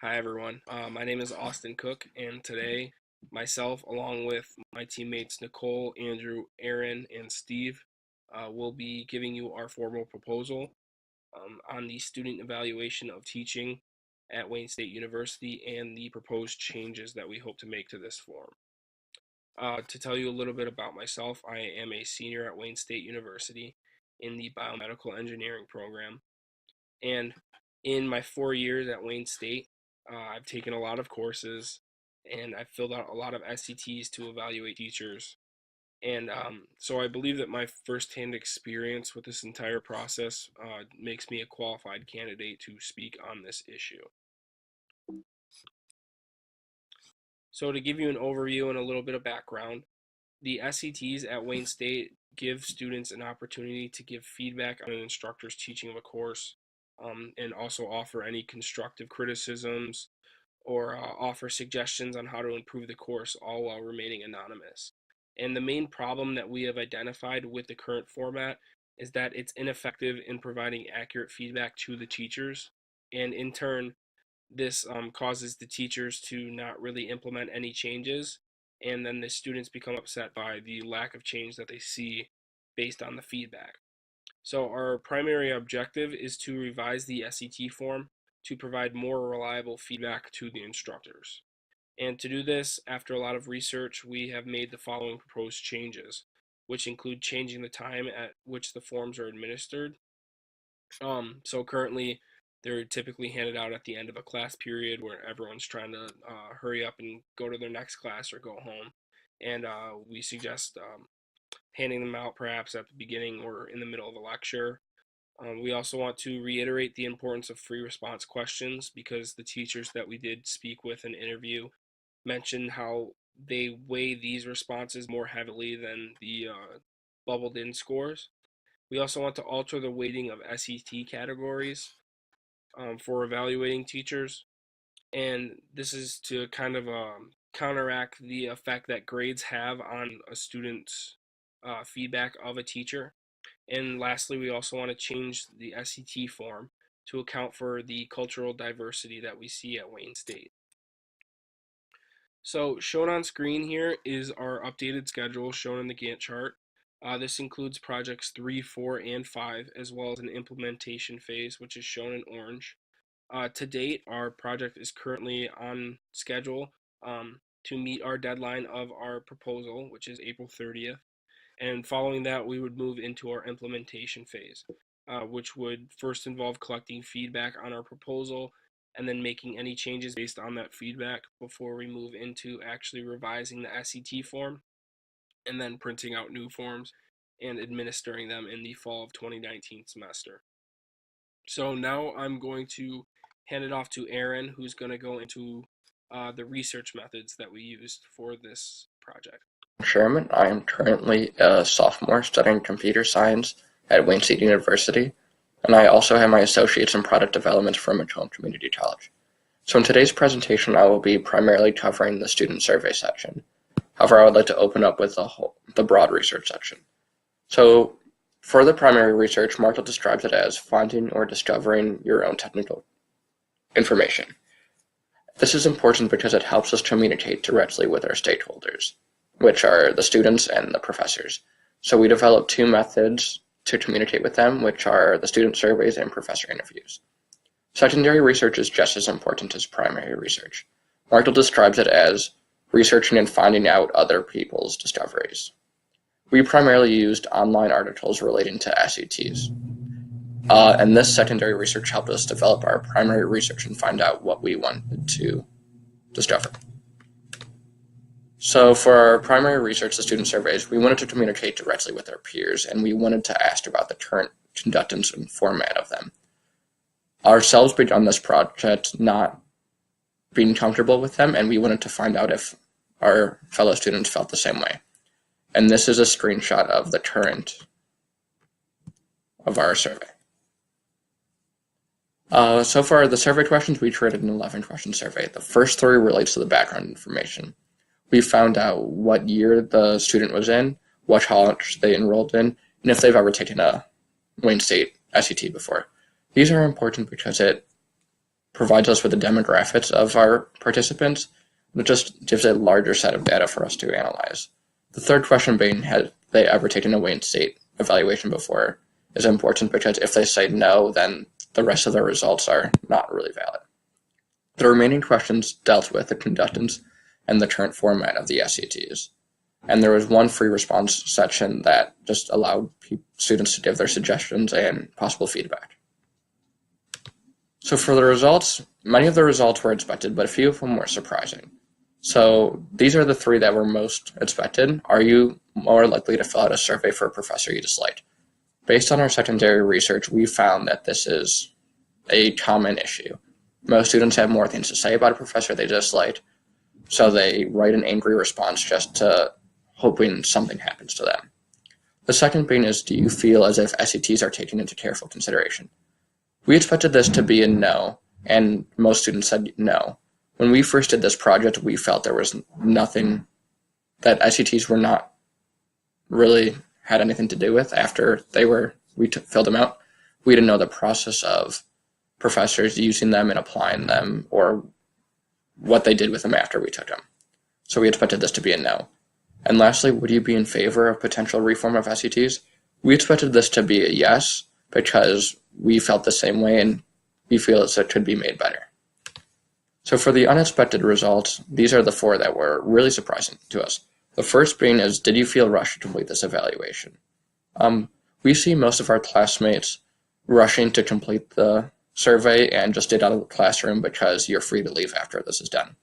Hi everyone, my name is Austin Cook, and today myself, along with my teammates Nicole, Andrew, Aaron, and Steve, will be giving you our formal proposal on the student evaluation of teaching at Wayne State University and the proposed changes that we hope to make to this form. To tell you a little bit about myself, I am a senior at Wayne State University in the biomedical engineering program, and in my 4 years at Wayne State, I've taken a lot of courses and I've filled out a lot of SCTs to evaluate teachers. And so I believe that my firsthand experience with this entire process makes me a qualified candidate to speak on this issue. So to give you an overview and a little bit of background, the SCTs at Wayne State give students an opportunity to give feedback on an instructor's teaching of a course, and also offer any constructive criticisms or offer suggestions on how to improve the course, all while remaining anonymous. And the main problem that we have identified with the current format is that it's ineffective in providing accurate feedback to the teachers, and in turn, this causes the teachers to not really implement any changes, and then the students become upset by the lack of change that they see based on the feedback. So our primary objective is to revise the SET form to provide more reliable feedback to the instructors. And to do this, after a lot of research, we have made the following proposed changes, which include changing the time at which the forms are administered. So currently, they're typically handed out at the end of a class period where everyone's trying to hurry up and go to their next class or go home. And we suggest handing them out perhaps at the beginning or in the middle of a lecture. We also want to reiterate the importance of free response questions, because the teachers that we did speak with and interview mentioned how they weigh these responses more heavily than the bubbled in scores. We also want to alter the weighting of SET categories for evaluating teachers, and this is to kind of counteract the effect that grades have on a student's feedback of a teacher. And lastly, we also want to change the SET form to account for the cultural diversity that we see at Wayne State. So shown on screen here is our updated schedule shown in the Gantt chart. This includes projects 3, 4, and 5, as well as an implementation phase, which is shown in orange. To date, our project is currently on schedule to meet our deadline of our proposal, which is April 30th. And following that, we would move into our implementation phase, which would first involve collecting feedback on our proposal and then making any changes based on that feedback before we move into actually revising the SET form and then printing out new forms and administering them in the fall of 2019 semester. So now I'm going to hand it off to Aaron, who's going to go into the research methods that we used for this project. Sherman. I am currently a sophomore studying computer science at Wayne State University, and I also have my associates in product development from Macomb Community College. So in today's presentation, I will be primarily covering the student survey section. However, I would like to open up with the broad research section. So for the primary research, Marshall describes it as finding or discovering your own technical information. This is important because it helps us communicate directly with our stakeholders, which are the students and the professors. So we developed two methods to communicate with them, which are the student surveys and professor interviews. Secondary research is just as important as primary research. Marshall describes it as researching and finding out other people's discoveries. We primarily used online articles relating to SETs. And this secondary research helped us develop our primary research and find out what we wanted to discover. So for our primary research, the student surveys, we wanted to communicate directly with our peers, and we wanted to ask about the current conductance and format of them. Ourselves began this project not being comfortable with them, and we wanted to find out if our fellow students felt the same way. And this is a screenshot of the current of our survey. So for the survey questions, we created an 11-question survey. The first 3 relates to the background information. We found out what year the student was in, what college they enrolled in, and if they've ever taken a Wayne State SET before. These are important because it provides us with the demographics of our participants. It just gives a larger set of data for us to analyze. The third question being, have they ever taken a Wayne State evaluation before, is important because if they say no, then the rest of their results are not really valid. The remaining questions dealt with the conductance and the current format of the SATs. And there was one free response section that just allowed students to give their suggestions and possible feedback. So for the results, many of the results were expected, but a few of them were surprising. So these are the three that were most expected. Are you more likely to fill out a survey for a professor you dislike? Based on our secondary research, we found that this is a common issue. Most students have more things to say about a professor they dislike, so they write an angry response just to hoping something happens to them. The second being is, do you feel as if SATs are taken into careful consideration? We expected this to be a no, and most students said no. When we first did this project, we felt there was nothing that SATs were not really had anything to do with after we filled them out. We didn't know the process of professors using them and applying them, or what they did with them after we took them. So we expected this to be a no. And lastly, would you be in favor of potential reform of SATs? We expected this to be a yes, because we felt the same way and we feel as it could be made better. So for the unexpected results, these are the four that were really surprising to us. The first being is, did you feel rushed to complete this evaluation? We see most of our classmates rushing to complete the survey and just get out of the classroom because you're free to leave after this is done.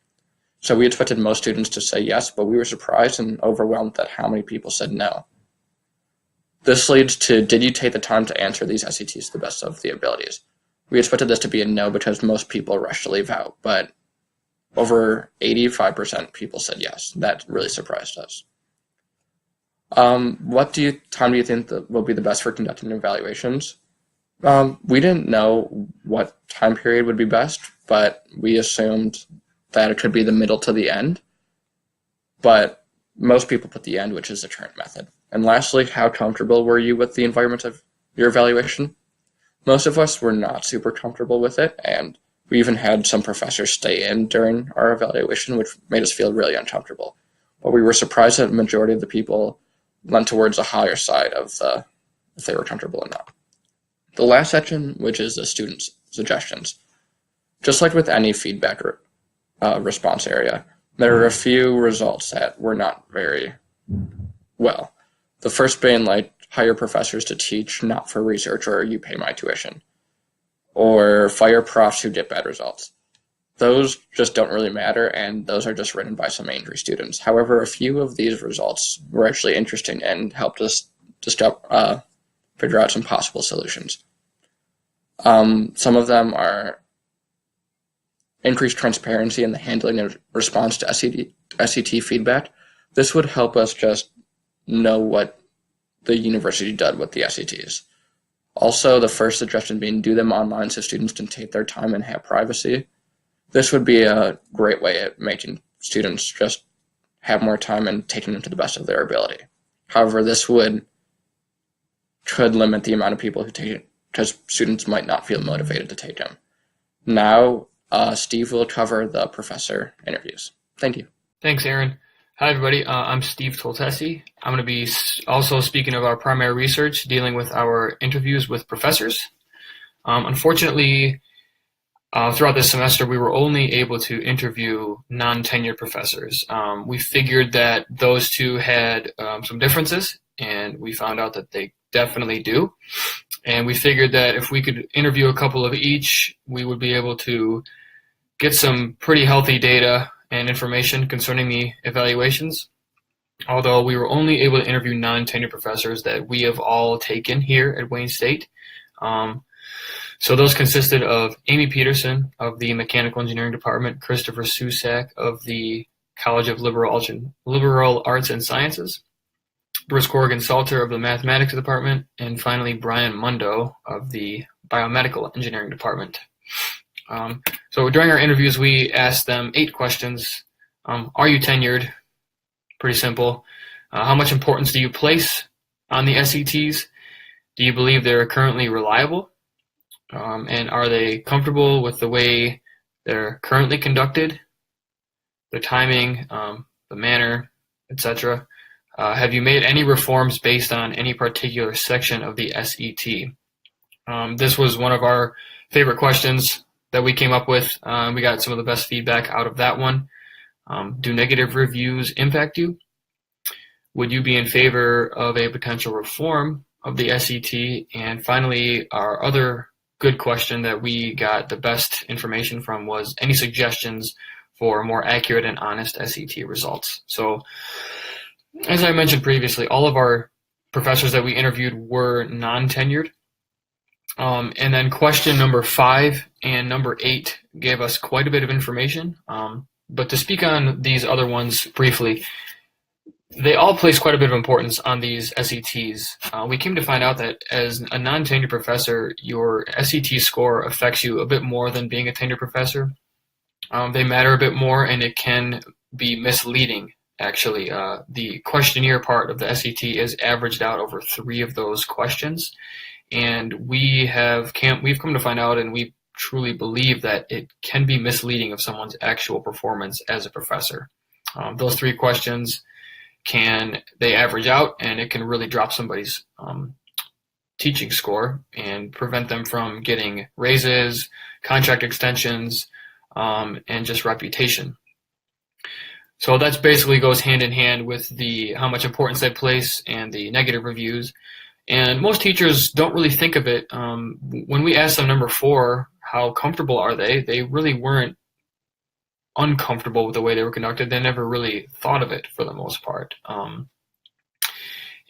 So we expected most students to say yes, but we were surprised and overwhelmed at how many people said no. This leads to, did you take the time to answer these SATs to the best of the abilities? We expected this to be a no because most people rushed to leave out, but over 85% people said yes. That really surprised us. What time do you think that will be the best for conducting evaluations? We didn't know what time period would be best, but we assumed that it could be the middle to the end. But most people put the end, which is the current method. And lastly, how comfortable were you with the environment of your evaluation? Most of us were not super comfortable with it, and we even had some professors stay in during our evaluation, which made us feel really uncomfortable. But we were surprised that the majority of the people went towards the higher side of if they were comfortable or not. The last section, which is the students' suggestions. Just like with any feedback response area, there are a few results that were not very well. The first being like, hire professors to teach, not for research, or you pay my tuition. Or fire profs who get bad results. Those just don't really matter, and those are just written by some angry students. However, a few of these results were actually interesting and helped us to figure out some possible solutions. Some of them are increased transparency in the handling and response to SAT feedback. This would help us just know what the university did with the SATs. Also, the first suggestion being, do them online so students can take their time and have privacy. This would be a great way of making students just have more time and taking them to the best of their ability. However, this could limit the amount of people who take it, because students might not feel motivated to take them. Now, Steve will cover the professor interviews. Thank you. Thanks, Aaron. Hi, everybody. I'm Steve Toltesi. I'm going to be also speaking of our primary research dealing with our interviews with professors. Unfortunately, throughout this semester, we were only able to interview non-tenured professors. We figured that those two had some differences, and we found out that they definitely do. And we figured that if we could interview a couple of each, we would be able to get some pretty healthy data and information concerning the evaluations. Although we were only able to interview non-tenured professors that we have all taken here at Wayne State. So those consisted of Amy Peterson of the Mechanical Engineering Department, Christopher Susak of the College of Liberal Arts and Sciences, Bruce Corrigan Salter of the Mathematics Department, and finally Brian Mundo of the Biomedical Engineering Department. So during our interviews, we asked them 8 questions. Are you tenured? Pretty simple. How much importance do you place on the SATs? Do you believe they're currently reliable? And are they comfortable with the way they're currently conducted, the timing, the manner, etc. Have you made any reforms based on any particular section of the SET? This was one of our favorite questions that we came up with. We got some of the best feedback out of that one. Do negative reviews impact you? Would you be in favor of a potential reform of the SET? And finally, our other good question that we got the best information from was any suggestions for more accurate and honest SET results. So, as I mentioned previously, all of our professors that we interviewed were non-tenured. And then question number 5 and number 8 gave us quite a bit of information. But to speak on these other ones briefly, they all place quite a bit of importance on these SETs. We came to find out that as a non-tenured professor, your SET score affects you a bit more than being a tenured professor. They matter a bit more, and it can be misleading, actually. The questionnaire part of the SET is averaged out over 3 of those questions, and we've come to find out, and we truly believe that it can be misleading of someone's actual performance as a professor. Those 3 questions they average out, and it can really drop somebody's teaching score and prevent them from getting raises, contract extensions, and just reputation. So that basically goes hand in hand with how much importance they place and the negative reviews. And most teachers don't really think of it. When we asked them number 4, how comfortable are they? They really weren't uncomfortable with the way they were conducted. They never really thought of it for the most part.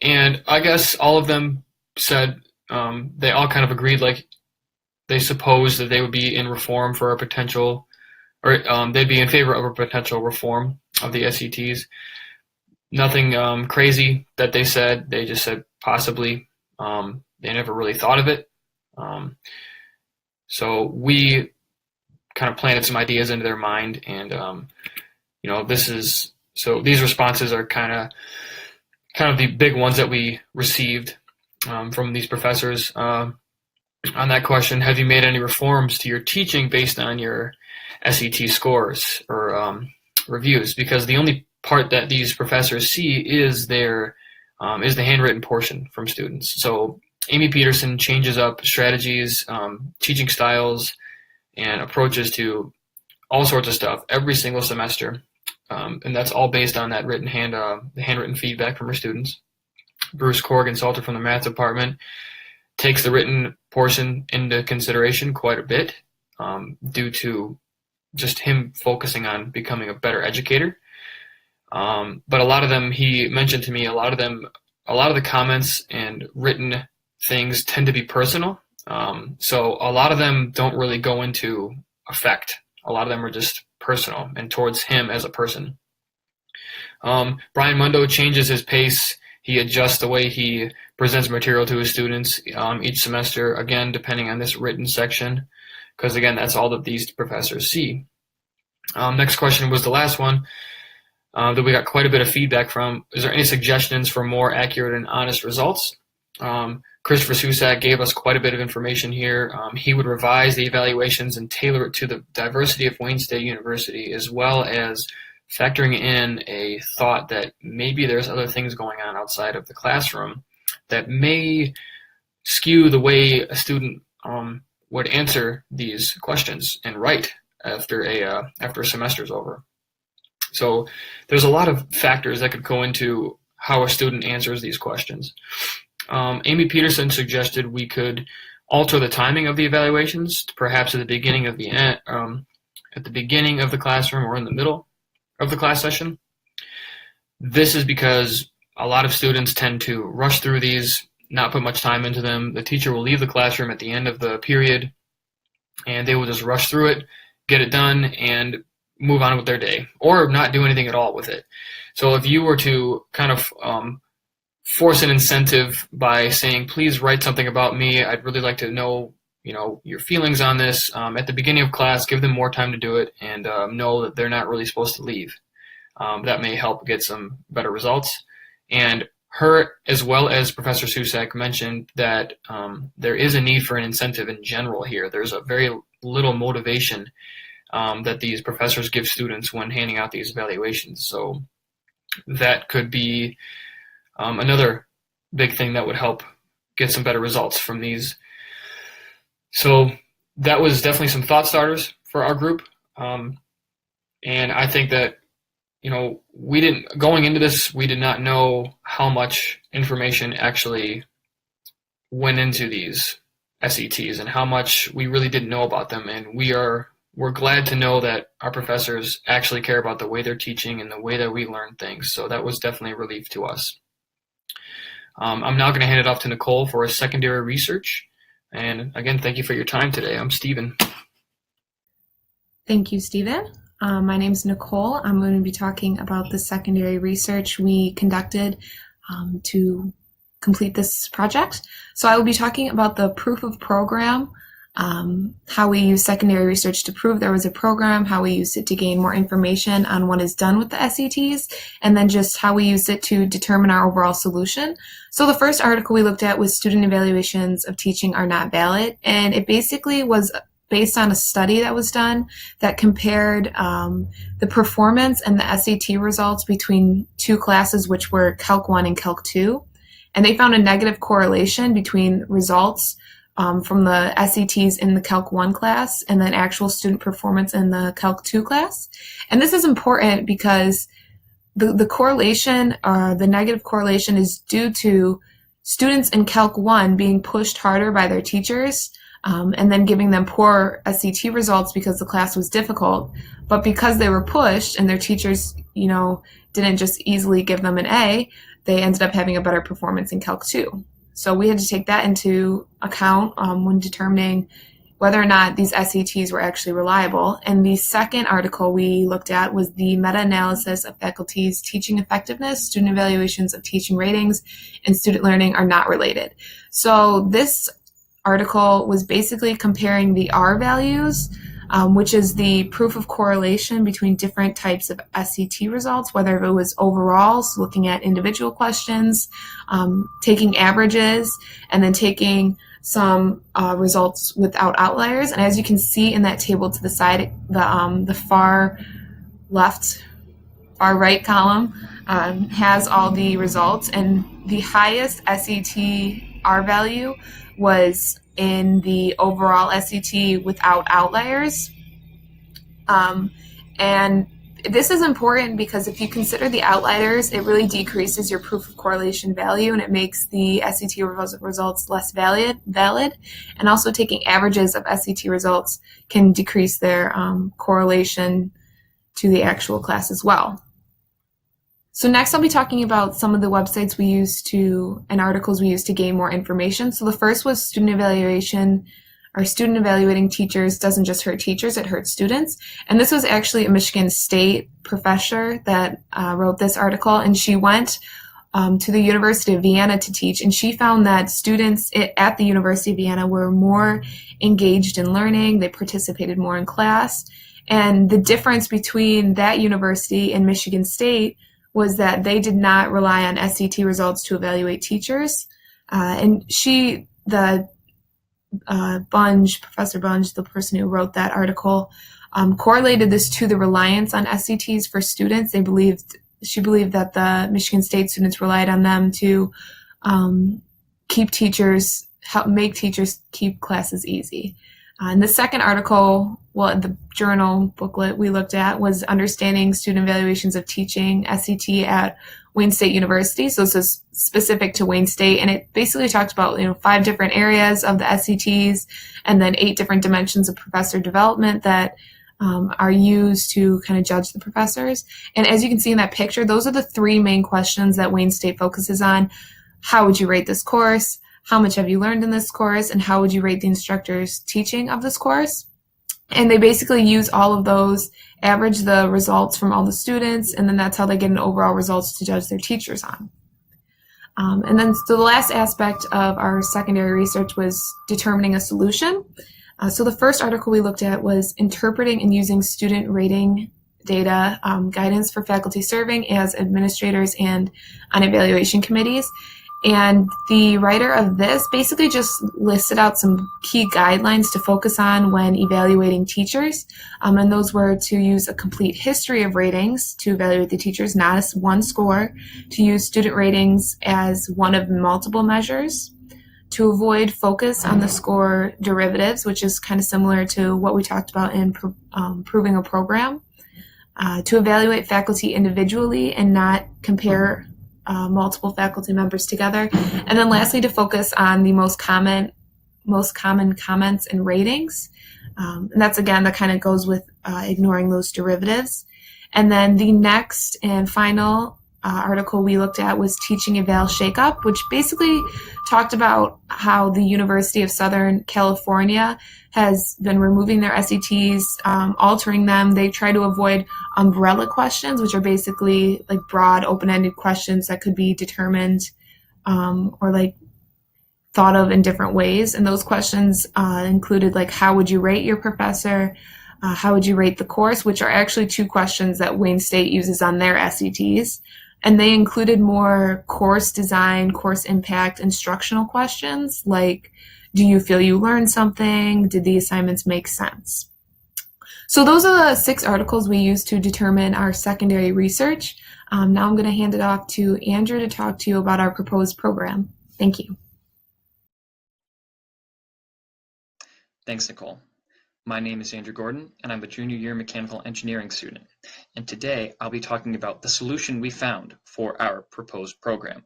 And I guess all of them said they all kind of agreed, like they supposed that they would be in reform for a potential, or they'd be in favor of a potential reform of the SETs. Nothing crazy that they said. They just said possibly. They never really thought of it. So we kind of planted some ideas into their mind, and these responses are kind of the big ones that we received from these professors. On that question, have you made any reforms to your teaching based on your SET scores or reviews? Because the only part that these professors see is the handwritten portion from students. So Amy Peterson changes up strategies, teaching styles, and approaches to all sorts of stuff every single semester, and that's all based on that handwritten feedback from her students. Bruce Korg, consultant from the math department, takes the written portion into consideration quite a bit due to just him focusing on becoming a better educator. But a lot of them, he mentioned to me, a lot of the comments and written things tend to be personal. So a lot of them don't really go into effect. A lot of them are just personal and towards him as a person. Brian Mundo changes his pace. He adjusts the way he presents material to his students each semester, again, depending on this written section, because, again, that's all that these professors see. Next question was the last one that we got quite a bit of feedback from. Is there any suggestions for more accurate and honest results? Christopher Susak gave us quite a bit of information here. He would revise the evaluations and tailor it to the diversity of Wayne State University, as well as factoring in a thought that maybe there's other things going on outside of the classroom that may skew the way a student would answer these questions and write after a semester's over. So there's a lot of factors that could go into how a student answers these questions. Amy Peterson suggested we could alter the timing of the evaluations, perhaps at the beginning of the classroom or in the middle of the class session. This is because a lot of students tend to rush through these, not put much time into them. The teacher will leave the classroom at the end of the period, and they will just rush through it, get it done, and move on with their day, or not do anything at all with it. So if you were to kind of force an incentive by saying, please write something about me, I'd really like to know, your feelings on this at the beginning of class, give them more time to do it, and know that they're not really supposed to leave. That may help get some better results. And her, as well as Professor Susak, mentioned that there is a need for an incentive in general here. There's a very little motivation that these professors give students when handing out these evaluations. So that could be another big thing that would help get some better results from these. So that was definitely some thought starters for our group. And I think that, going into this, we did not know how much information actually went into these SETs and how much we really didn't know about them. And we're glad to know that our professors actually care about the way they're teaching and the way that we learn things. So that was definitely a relief to us. I'm now going to hand it off to Nicole for a secondary research. And again, thank you for your time today. I'm Steven. Thank you, Steven. My name is Nicole. I'm going to be talking about the secondary research we conducted to complete this project. So I will be talking about the proof of program, how we use secondary research to prove there was a program, how we used it to gain more information on what is done with the SETs, and then just how we use it to determine our overall solution. So the first article we looked at was student evaluations of teaching are not valid, and it basically was based on a study that was done that compared the performance and the SAT results between two classes, which were Calc 1 and Calc 2. And they found a negative correlation between results from the SATs in the Calc 1 class and then actual student performance in the Calc 2 class. And this is important because the correlation, the negative correlation, is due to students in Calc 1 being pushed harder by their teachers and then giving them poor SAT results because the class was difficult. But because they were pushed and their teachers, didn't just easily give them an A, they ended up having a better performance in Calc 2. So we had to take that into account when determining whether or not these SATs were actually reliable. And the second article we looked at was the meta-analysis of faculty's teaching effectiveness, student evaluations of teaching ratings, and student learning are not related. So this article was basically comparing the R values, which is the proof of correlation between different types of SAT results, whether it was overall, so looking at individual questions, taking averages, and then taking some results without outliers. And as you can see in that table to the side, the far right column has all the results, and the highest SAT R value was in the overall SAT without outliers. And this is important because if you consider the outliers, it really decreases your proof of correlation value and it makes the SAT results less valid. And also taking averages of SAT results can decrease their correlation to the actual class as well. So next I'll be talking about some of the websites we use and articles we use to gain more information. So the first was student evaluation. Our student evaluating teachers doesn't just hurt teachers, it hurts students. And this was actually a Michigan State professor that wrote this article, and she went to the University of Vienna to teach, and she found that students at the University of Vienna were more engaged in learning, they participated more in class, and the difference between that university and Michigan State was that they did not rely on SAT results to evaluate teachers. And Professor Bunge, the person who wrote that article, correlated this to the reliance on SATs for students. She believed that the Michigan State students relied on them to help make teachers keep classes easy. And the second article, the journal booklet we looked at was Understanding Student Evaluations of Teaching, SAT at Wayne State University. So this is specific to Wayne State, and it basically talked about 5 different areas of the SATs and then 8 different dimensions of professor development that are used to kind of judge the professors. And as you can see in that picture, those are the 3 main questions that Wayne State focuses on. How would you rate this course? How much have you learned in this course? And how would you rate the instructor's teaching of this course? And they basically use all of those, average the results from all the students, and then that's how they get an overall results to judge their teachers on. And then so the last aspect of our secondary research was determining a solution. So the first article we looked at was Interpreting and Using Student Rating Data, Guidance for Faculty Serving as Administrators and on Evaluation Committees. And the writer of this basically just listed out some key guidelines to focus on when evaluating teachers. And those were to use a complete history of ratings to evaluate the teachers, not as one score, to use student ratings as one of multiple measures, to avoid focus on the score derivatives, which is kind of similar to what we talked about in proving a program, to evaluate faculty individually and not compare multiple faculty members together. And then lastly, to focus on the most common comments and ratings. And that's, again, that kind of goes with ignoring those derivatives. And then the next and final article we looked at was Teaching Eval Shakeup, which basically talked about how the University of Southern California has been removing their SETs, altering them. They try to avoid umbrella questions, which are basically like broad, open-ended questions that could be determined or like thought of in different ways. And those questions included like, how would you rate your professor? How would you rate the course? Which are actually two questions that Wayne State uses on their SETs. And they included more course design, course impact, instructional questions like, do you feel you learned something? Did the assignments make sense? So those are the 6 articles we used to determine our secondary research. Now I'm going to hand it off to Andrew to talk to you about our proposed program. Thank you. Thanks, Nicole. My name is Andrew Gordon, and I'm a junior year mechanical engineering student. And today I'll be talking about the solution we found for our proposed program.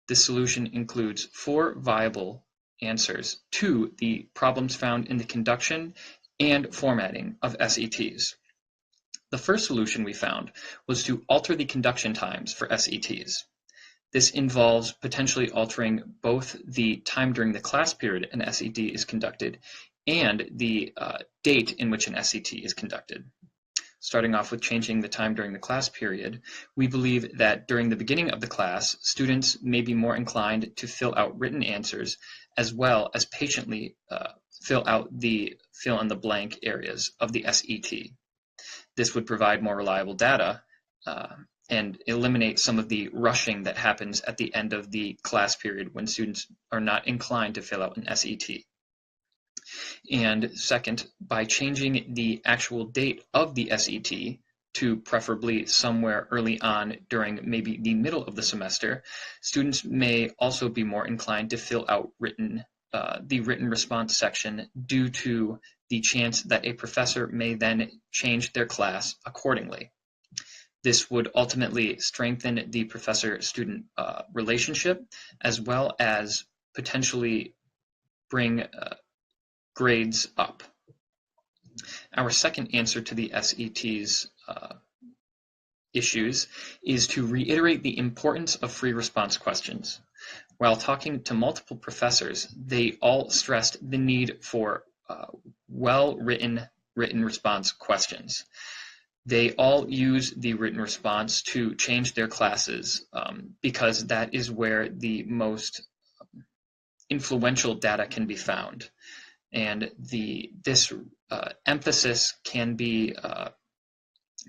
This solution includes 4 viable answers to the problems found in the conduction and formatting of SETs. The first solution we found was to alter the conduction times for SETs. This involves potentially altering both the time during the class period an SET is conducted and the date in which an SET is conducted. Starting off with changing the time during the class period, we believe that during the beginning of the class, students may be more inclined to fill out written answers as well as patiently fill out the fill-in-the-blank areas of the SET. This would provide more reliable data and eliminate some of the rushing that happens at the end of the class period when students are not inclined to fill out an SET. And second, by changing the actual date of the SET to preferably somewhere early on during maybe the middle of the semester, students may also be more inclined to fill out the written response section due to the chance that a professor may then change their class accordingly. This would ultimately strengthen the professor-student relationship, as well as potentially bring grades up. Our second answer to the SET's issues is to reiterate the importance of free response questions. While talking to multiple professors, they all stressed the need for well-written response questions. They all use the written response to change their classes because that is where the most influential data can be found. And this emphasis can be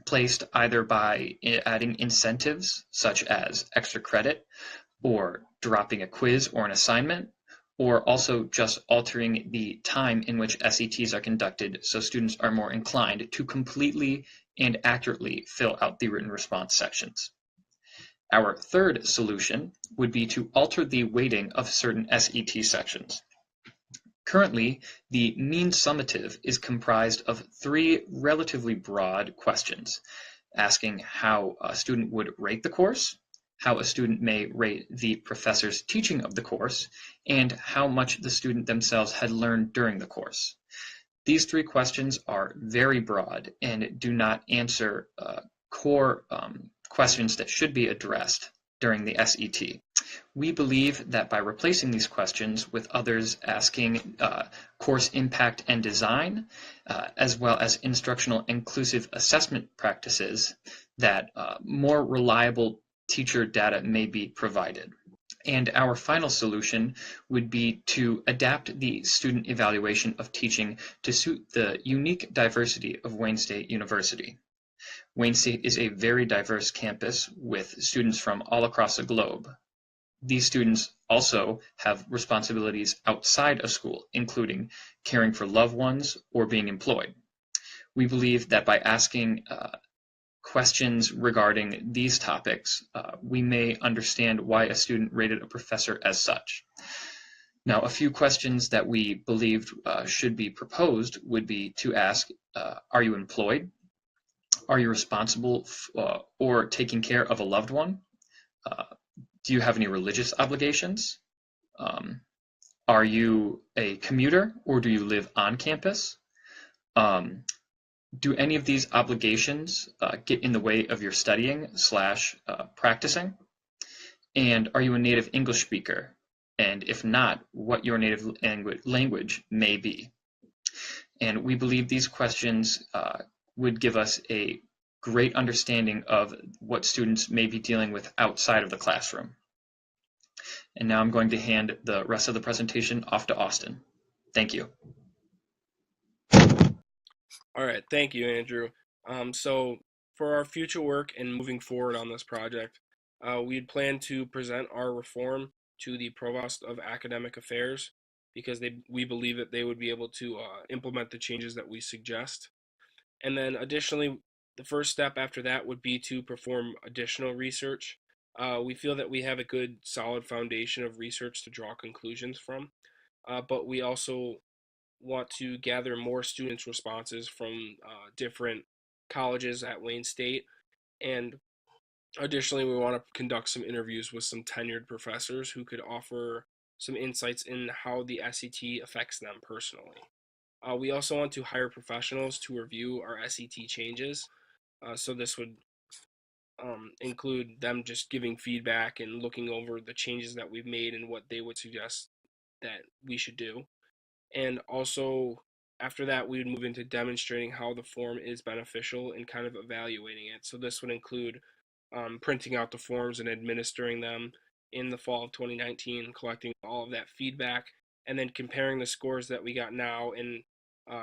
placed either by adding incentives such as extra credit or dropping a quiz or an assignment, or also just altering the time in which SETs are conducted so students are more inclined to completely and accurately fill out the written response sections. Our third solution would be to alter the weighting of certain SET sections. Currently, the mean summative is comprised of 3 relatively broad questions, asking how a student would rate the course, how a student may rate the professor's teaching of the course, and how much the student themselves had learned during the course. These 3 questions are very broad and do not answer core questions that should be addressed during the SET. We believe that by replacing these questions with others asking course impact and design, as well as instructional inclusive assessment practices, that more reliable teacher data may be provided. And our final solution would be to adapt the student evaluation of teaching to suit the unique diversity of Wayne State University. Wayne State is a very diverse campus with students from all across the globe. These students also have responsibilities outside of school, including caring for loved ones or being employed. We believe that by asking questions regarding these topics, we may understand why a student rated a professor as such. Now, a few questions that we believed should be proposed would be to ask, are you employed? Are you responsible or taking care of a loved one? Do you have any religious obligations? Are you a commuter or do you live on campus? Do any of these obligations get in the way of your studying / practicing? And are you a native English speaker? And if not, what your native language may be. And we believe these questions would give us a great understanding of what students may be dealing with outside of the classroom. And now I'm going to hand the rest of the presentation off to Austin. Thank you. All right, thank you, Andrew. So for our future work and moving forward on this project, we'd plan to present our reform to the Provost of Academic Affairs because we believe that they would be able to implement the changes that we suggest. And then additionally, the first step after that would be to perform additional research. We feel that we have a good, solid foundation of research to draw conclusions from, but we also want to gather more students' responses from different colleges at Wayne State. And additionally, we want to conduct some interviews with some tenured professors who could offer some insights in how the SET affects them personally. We also want to hire professionals to review our SET changes. So this would include them just giving feedback and looking over the changes that we've made and what they would suggest that we should do. And also, after that, we would move into demonstrating how the form is beneficial and kind of evaluating it. So this would include printing out the forms and administering them in the fall of 2019, collecting all of that feedback, and then comparing the scores that we got now and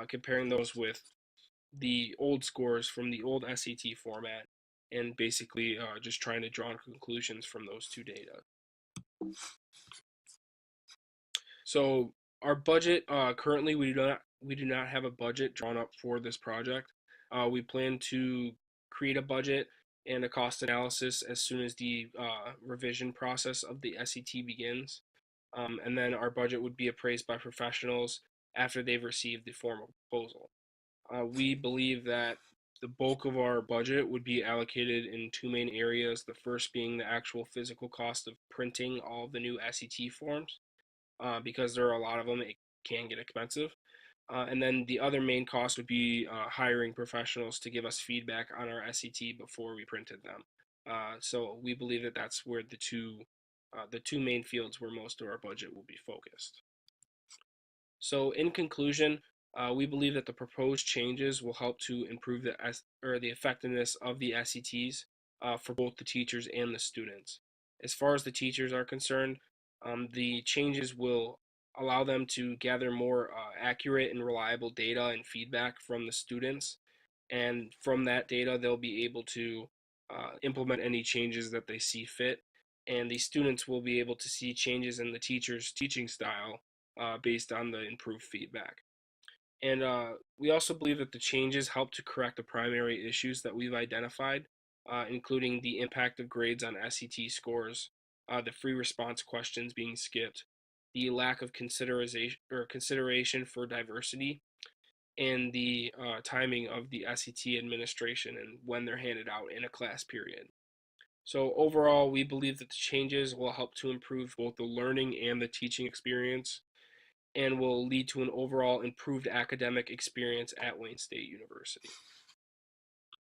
comparing those with the old scores from the old SET format, and basically just trying to draw conclusions from those two data. So our budget currently we do not have a budget drawn up for this project. We plan to create a budget and a cost analysis as soon as the revision process of the SET begins, and then our budget would be appraised by professionals after they've received the formal proposal. We believe that the bulk of our budget would be allocated in two main areas. The first being the actual physical cost of printing all the new SET forms, because there are a lot of them, it can get expensive. And then the other main cost would be hiring professionals to give us feedback on our SET before we printed them. So we believe that that's where the two main fields where most of our budget will be focused. So in conclusion, we believe that the proposed changes will help to improve the effectiveness of the SETs for both the teachers and the students. As far as the teachers are concerned, the changes will allow them to gather more accurate and reliable data and feedback from the students. And from that data, they'll be able to implement any changes that they see fit. And the students will be able to see changes in the teacher's teaching style based on the improved feedback. And we also believe that the changes help to correct the primary issues that we've identified, including the impact of grades on SET scores, the free response questions being skipped, the lack of consideration for diversity, and the timing of the SET administration and when they're handed out in a class period. So overall, we believe that the changes will help to improve both the learning and the teaching experience and will lead to an overall improved academic experience at Wayne State University.